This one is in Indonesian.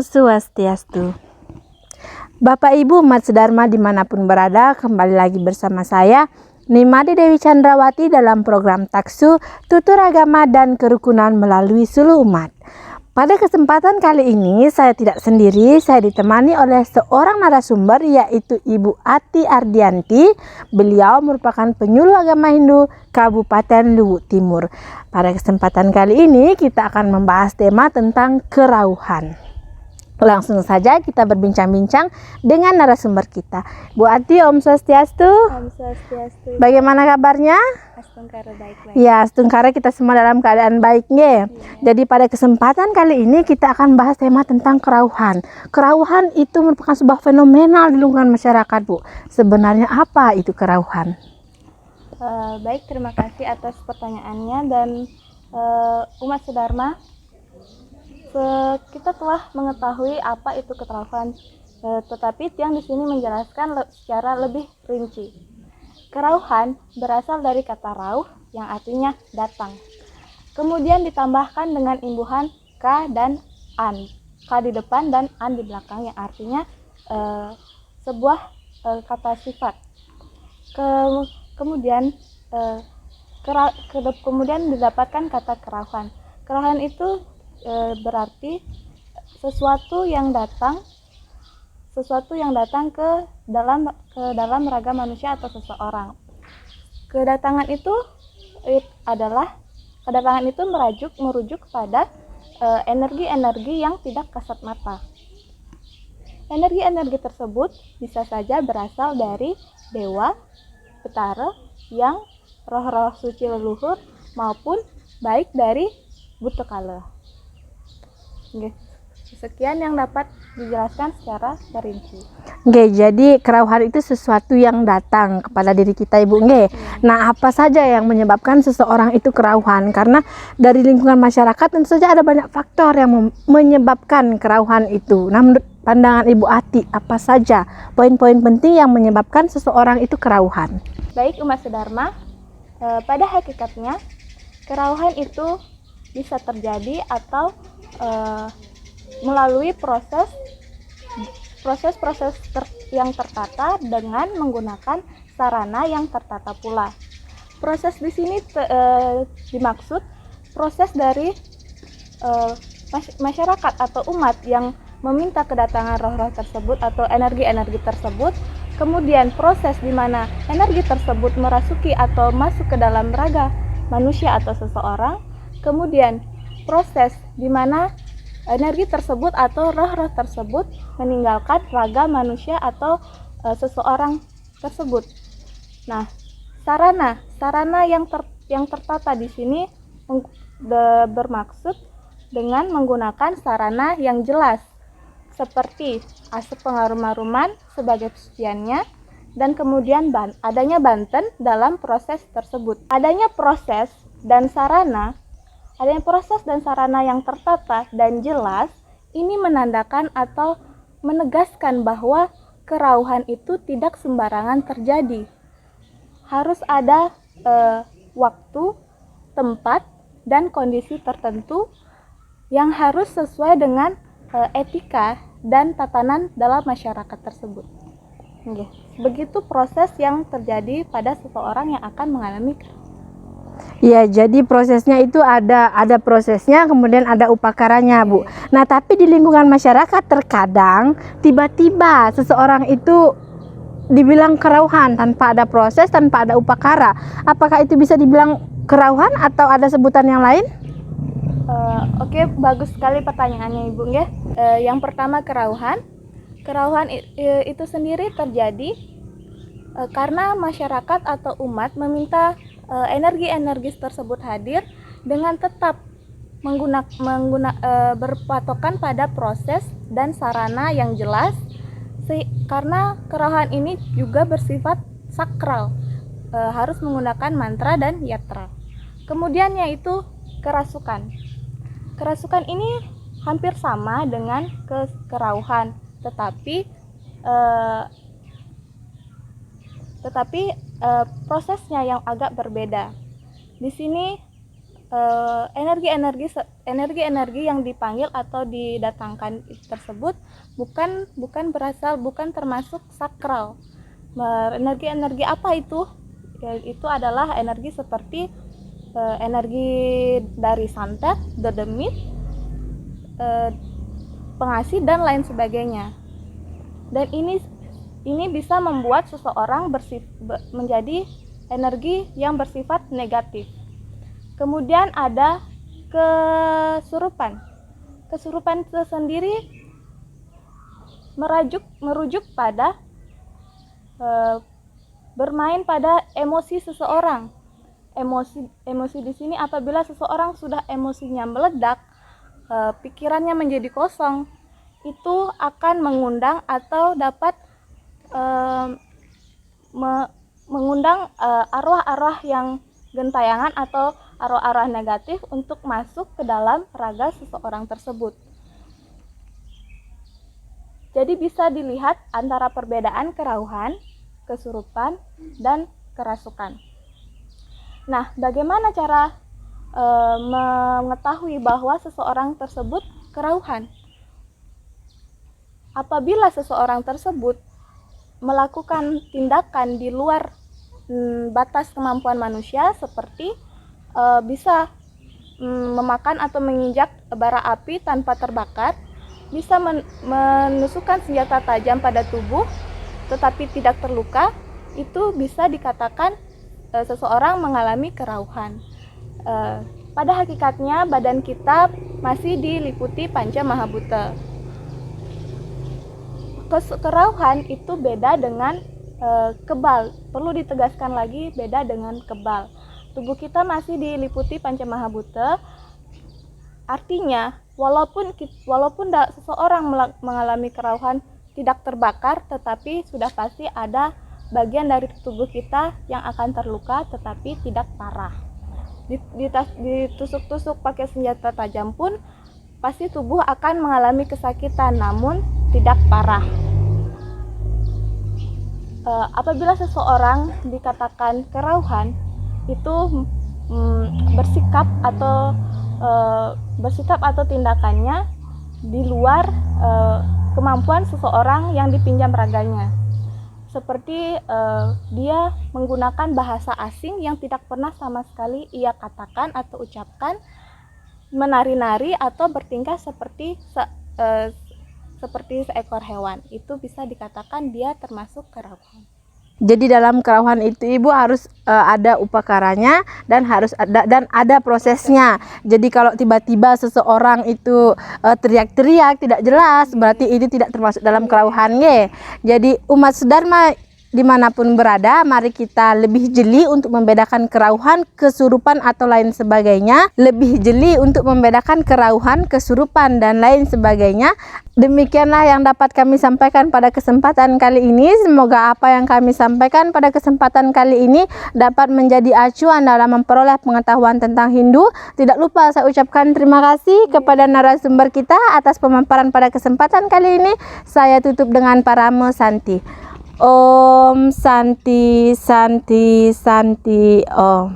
Swastiastu. Bapak Ibu umat sedharma dimanapun berada, kembali lagi bersama saya Nimade Dewi Chandrawati dalam program Taksu Tutur Agama dan Kerukunan melalui Suluh Umat. Pada kesempatan kali ini saya tidak sendiri, saya ditemani oleh seorang narasumber yaitu Ibu Ati Ardianti. Beliau merupakan penyuluh agama Hindu Kabupaten Luwu Timur. Pada kesempatan kali ini kita akan membahas tema tentang kerauhan. Langsung saja kita berbincang-bincang dengan narasumber kita. Bu Ati, Om Swastiastu. Om Swastiastu. Bagaimana kabarnya? Astungkara baik-baik. Ya, Astungkara kita semua dalam keadaan baik, nge. Jadi pada kesempatan kali ini kita akan bahas tema tentang kerauhan. Kerauhan itu merupakan sebuah fenomenal di lingkungan masyarakat, Bu. Sebenarnya apa itu kerauhan? Baik, terima kasih atas pertanyaannya dan umat sedharma. Kita telah mengetahui apa itu kerauhan, tetapi Tiang di sini menjelaskan secara lebih rinci. Kerauhan berasal dari kata rauh yang artinya datang. Kemudian ditambahkan dengan imbuhan ka dan an. Ka di depan dan an di belakang yang artinya sebuah kata sifat. Kemudian didapatkan kata kerauhan. Kerauhan itu berarti sesuatu yang datang ke dalam raga manusia atau seseorang. Kedatangan itu merujuk kepada energi-energi yang tidak kasat mata. Energi-energi tersebut bisa saja berasal dari dewa, betara, yang roh-roh suci leluhur maupun baik dari Butekala. Sekian yang dapat dijelaskan secara perinci. Jadi kerauhan itu sesuatu yang datang kepada diri kita, Ibu. Nah, apa saja yang menyebabkan seseorang itu kerauhan? Karena dari lingkungan masyarakat tentu saja ada banyak faktor yang menyebabkan kerauhan itu. Nah, menurut pandangan Ibu Ati, apa saja poin-poin penting yang menyebabkan seseorang itu kerauhan? Baik umat sedharma, pada hakikatnya kerauhan itu bisa terjadi atau melalui proses yang tertata dengan menggunakan sarana yang tertata pula. Proses di sini dimaksud proses dari masyarakat atau umat yang meminta kedatangan roh-roh tersebut atau energi-energi tersebut. Kemudian proses di mana energi tersebut merasuki atau masuk ke dalam raga manusia atau seseorang. Kemudian proses di mana energi tersebut atau roh-roh tersebut meninggalkan raga manusia atau seseorang tersebut. Nah, sarana yang tertata di sini bermaksud dengan menggunakan sarana yang jelas seperti asap pengharum-haruman sebagai kesuciannya dan kemudian adanya banten dalam proses tersebut. Adanya proses dan sarana yang tertata dan jelas ini menandakan atau menegaskan bahwa kerauhan itu tidak sembarangan terjadi. Harus ada waktu, tempat, dan kondisi tertentu yang harus sesuai dengan etika dan tatanan dalam masyarakat tersebut. Begitu proses yang terjadi pada seseorang yang akan mengalami kerauhan. Ya, jadi prosesnya itu ada prosesnya, kemudian ada upakaranya, Bu. Nah, tapi di lingkungan masyarakat terkadang tiba-tiba seseorang itu dibilang kerauhan tanpa ada proses, tanpa ada upakara. Apakah itu bisa dibilang kerauhan atau ada sebutan yang lain? Oke, bagus sekali pertanyaannya, Ibu. Yang pertama kerauhan itu sendiri terjadi karena masyarakat atau umat meminta energi-energi tersebut hadir dengan tetap berpatokan pada proses dan sarana yang jelas, karena kerauhan ini juga bersifat sakral, harus menggunakan mantra dan yatra. Kemudian yaitu kerasukan. Kerasukan ini hampir sama dengan kerauhan, tetapi prosesnya yang agak berbeda. Di sini energi-energi yang dipanggil atau didatangkan tersebut bukan termasuk sakral. Energi-energi apa itu? Itu adalah energi seperti energi dari santet, dedemit, pengasih dan lain sebagainya. Dan ini bisa membuat seseorang menjadi energi yang bersifat negatif. Kemudian ada kesurupan. Kesurupan itu sendiri merujuk pada bermain pada emosi seseorang. Emosi di sini apabila seseorang sudah emosinya meledak, pikirannya menjadi kosong, itu akan mengundang atau dapat mengundang arwah-arwah yang gentayangan atau arwah-arwah negatif untuk masuk ke dalam raga seseorang tersebut. Jadi bisa dilihat antara perbedaan kerauhan, kesurupan, dan kerasukan. Nah, bagaimana cara mengetahui bahwa seseorang tersebut kerauhan? Apabila seseorang tersebut melakukan tindakan di luar batas kemampuan manusia, seperti bisa memakan atau menginjak bara api tanpa terbakar, bisa menusukkan senjata tajam pada tubuh tetapi tidak terluka, itu bisa dikatakan seseorang mengalami kerauhan. Pada hakikatnya badan kita masih diliputi panca mahabhuta. Kerauhan itu beda dengan kebal. Perlu ditegaskan lagi, beda dengan kebal. Tubuh kita masih diliputi panca mahabhuta. Artinya, walaupun seseorang mengalami kerauhan tidak terbakar, tetapi sudah pasti ada bagian dari tubuh kita yang akan terluka tetapi tidak parah. Ditusuk-tusuk pakai senjata tajam pun pasti tubuh akan mengalami kesakitan namun tidak parah. Apabila seseorang dikatakan kerauhan, itu bersikap atau tindakannya di luar kemampuan seseorang yang dipinjam raganya. Seperti dia menggunakan bahasa asing yang tidak pernah sama sekali ia katakan atau ucapkan, menari-nari atau bertingkah seperti seekor hewan. Itu bisa dikatakan dia termasuk kerauhan. Jadi dalam kerauhan itu Ibu harus ada upakaranya dan harus ada prosesnya. Jadi kalau tiba-tiba seseorang itu teriak-teriak tidak jelas, berarti itu tidak termasuk dalam kerauhan. Jadi umat Sedharma dimanapun berada, mari kita lebih jeli untuk membedakan kerauhan, kesurupan atau lain sebagainya. Lebih jeli untuk membedakan kerauhan, kesurupan dan lain sebagainya. Demikianlah yang dapat kami sampaikan pada kesempatan kali ini. Semoga apa yang kami sampaikan pada kesempatan kali ini dapat menjadi acuan dalam memperoleh pengetahuan tentang Hindu. Tidak lupa saya ucapkan terima kasih kepada narasumber kita atas pemaparan pada kesempatan kali ini. Saya tutup dengan Parama Santi. Om Santi Santi Santi Om.